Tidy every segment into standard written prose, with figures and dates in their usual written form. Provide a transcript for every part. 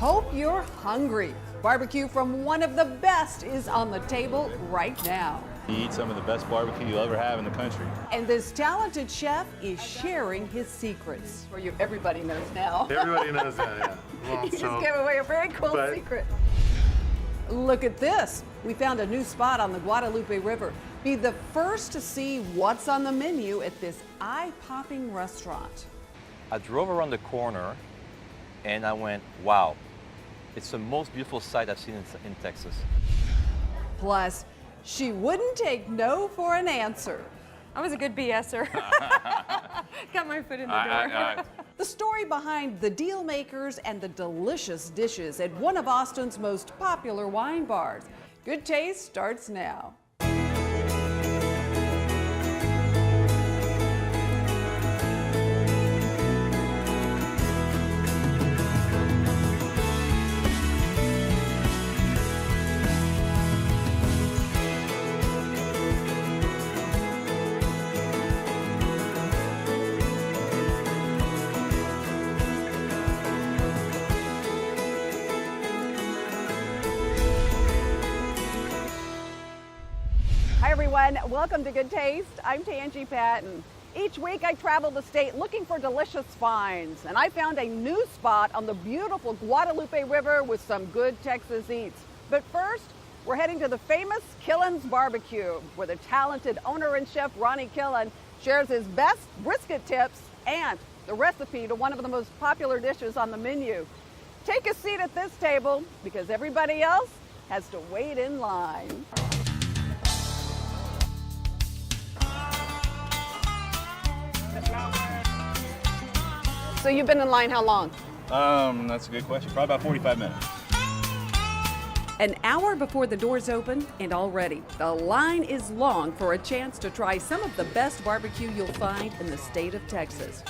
Hope you're hungry. Barbecue from one of the best is on the table right now. You eat some of the best barbecue you'll ever have in the country. And this talented chef is sharing his secrets. For you, everybody knows now. Everybody knows that, yeah. Well, You just gave away a very cool secret. Look at this. We found a new spot on the Guadalupe River. Be the first to see what's on the menu at this eye-popping restaurant. I drove around the corner and I went, wow, it's the most beautiful sight I've seen in Texas. Plus, she wouldn't take no for an answer. I was a good BSer. Got my foot in the door. The story behind the deal makers and the delicious dishes at one of Austin's most popular wine bars. Good Taste starts now. Hi everyone, welcome to Good Taste. I'm Tanji Patton. Each week I travel the state looking for delicious finds, and I found a new spot on the beautiful Guadalupe River with some good Texas eats. But first, we're heading to the famous Killens barbecue, where the talented owner and chef Ronnie Killen shares his best brisket tips and the recipe to one of the most popular dishes on the menu. Take a seat at this table because everybody else has to wait in line. So you've been in line how long? That's a good question. Probably about 45 minutes. An hour before the doors open, and already the line is long for a chance to try some of the best barbecue you'll find in the state of Texas.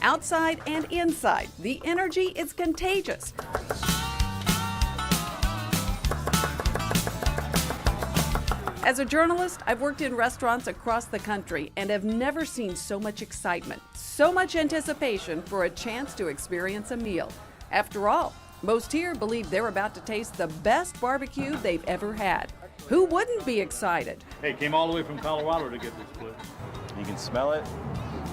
Outside and inside, the energy is contagious. As a journalist, I've worked in restaurants across the country and have never seen so much excitement, so much anticipation for a chance to experience a meal. After all, most here believe they're about to taste the best barbecue they've ever had. Who wouldn't be excited? Hey, came all the way from Colorado to get this place. You can smell it.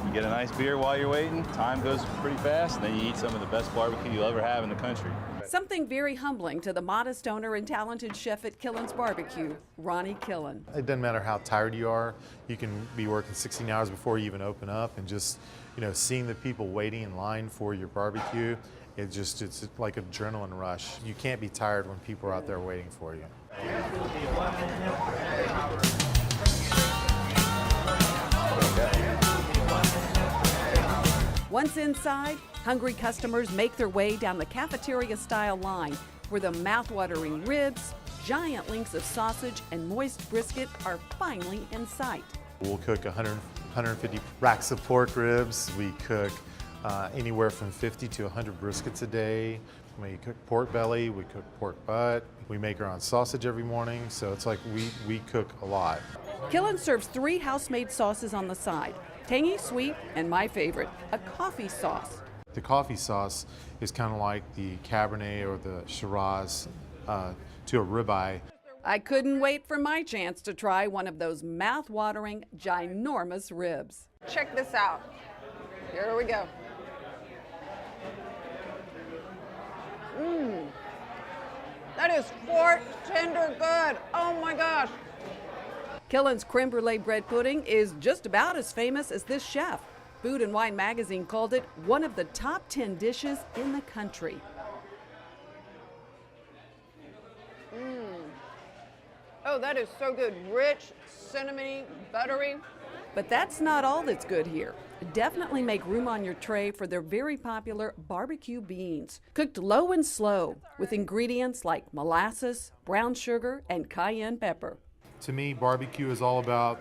You get a nice beer while you're waiting. Time goes pretty fast, and then you eat some of the best barbecue you'll ever have in the country. Something very humbling to the modest owner and talented chef at Killens Barbecue, Ronnie Killen. It doesn't matter how tired you are. You can be working 16 hours before you even open up, and just, seeing the people waiting in line for your barbecue, it's like an adrenaline rush. You can't be tired when people are out there waiting for you. Once inside, hungry customers make their way down the cafeteria-style line where the mouth-watering ribs, giant links of sausage, and moist brisket are finally in sight. We'll cook 150 racks of pork ribs. We cook anywhere from 50 to 100 briskets a day. We cook pork belly, we cook pork butt. We make our own sausage every morning, so it's like we cook a lot. Killen serves 3 house-made sauces on the side. Tangy, sweet, and my favorite, a coffee sauce. The coffee sauce is kind of like the Cabernet or the Shiraz to a ribeye. I couldn't wait for my chance to try one of those mouth-watering, ginormous ribs. Check this out. Here we go. That is fork tender good. Oh my gosh. Killen's creme brulee bread pudding is just about as famous as this chef. Food and Wine magazine called it one of the top 10 dishes in the country. Oh, that is so good. Rich, cinnamony, buttery. But that's not all that's good here. Definitely make room on your tray for their very popular barbecue beans, cooked low and slow with ingredients like molasses, brown sugar, and cayenne pepper. To me, barbecue is all about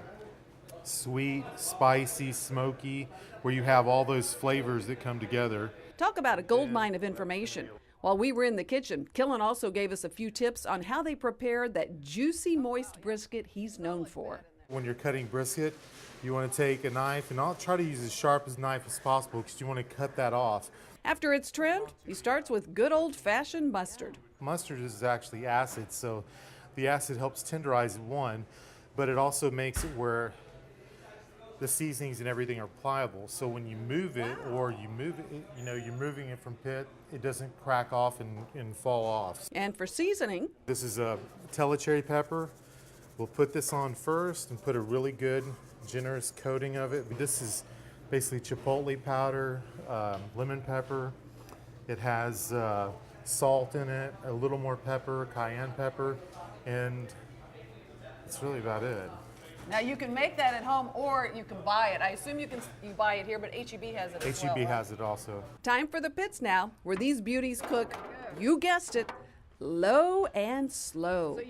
sweet, spicy, smoky, where you have all those flavors that come together. Talk about a goldmine of information. While we were in the kitchen, Killen also gave us a few tips on how they prepare that juicy, moist brisket he's known for. When you're cutting brisket, You want to take a knife, and I'll try to use as sharp as knife as possible because you want to cut that off. After it's trimmed, he starts with good old-fashioned mustard. Mustard is actually acid, so the acid helps tenderize it, one, but it also makes it where the seasonings and everything are pliable. So when you move it, or you move it, you know, you're moving it from pit, it doesn't crack off and fall off. And for seasoning, This is a cherry pepper. We'll put this on first and put a really good, generous coating of it. This is basically chipotle powder, lemon pepper. It has salt in it, a little more pepper, cayenne pepper, and that's really about it. now you can make that at home or you can buy it. I assume you buy it here, but HEB has it as well. HEB has it also. Time for the pits now, where these beauties cook, you guessed it, low and slow.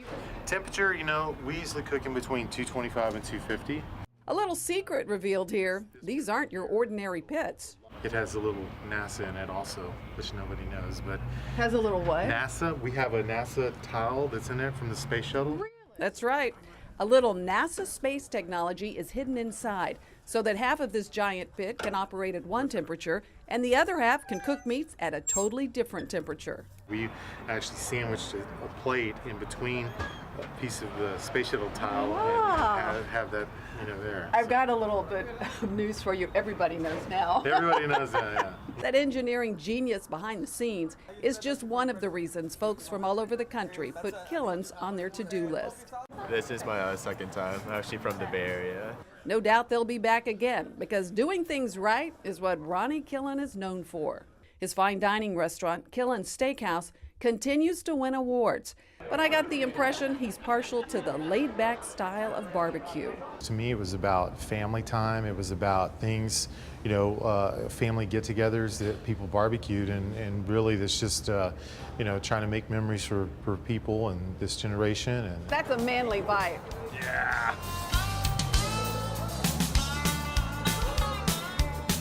Temperature, you know, we usually cook in between 225 and 250. A little secret revealed here. These aren't your ordinary pits. It has a little NASA in it also, which nobody knows, but Has a little what? NASA, we have a NASA tile that's in there from the space shuttle. That's right. A little NASA space technology is hidden inside so that half of this giant pit can operate at one temperature and the other half can cook meats at a totally different temperature. We actually sandwiched a plate in between a piece of the space shuttle tile and have that, you know, there. I've got a little bit of news for you. Everybody knows now. Everybody knows that, yeah. That engineering genius behind the scenes is just one of the reasons folks from all over the country put Killens on their to-do list. This is my second time. I'm actually from the Bay Area. No doubt they'll be back again because doing things right is what Ronnie Killen is known for. His fine dining restaurant, Killens Steakhouse, continues to win awards. But I got the impression he's partial to the laid-back style of barbecue. To me, it was about family time. It was about things, you know, family get-togethers that people barbecued, and really that's just, you know, trying to make memories for people and this generation. And That's a manly vibe.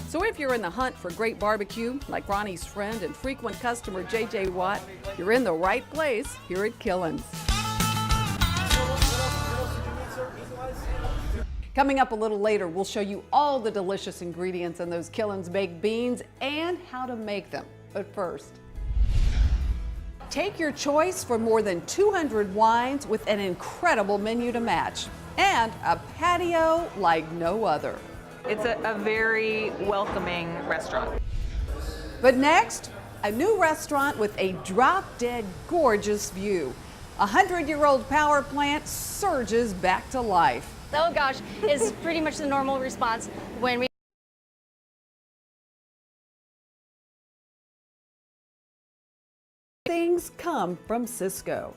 So if you're in the hunt for great barbecue, like Ronnie's friend and frequent customer J.J. Watt, you're in the right place here at Killens. Coming up a little later, we'll show you all the delicious ingredients in those Killens baked beans and how to make them. But first, take your choice for more than 200 wines with an incredible menu to match and a patio like no other. It's a very welcoming restaurant. But next, a new restaurant with a drop-dead gorgeous view. A 100-year-old power plant surges back to life. Oh gosh, is pretty much the normal response when we Things come from Cisco.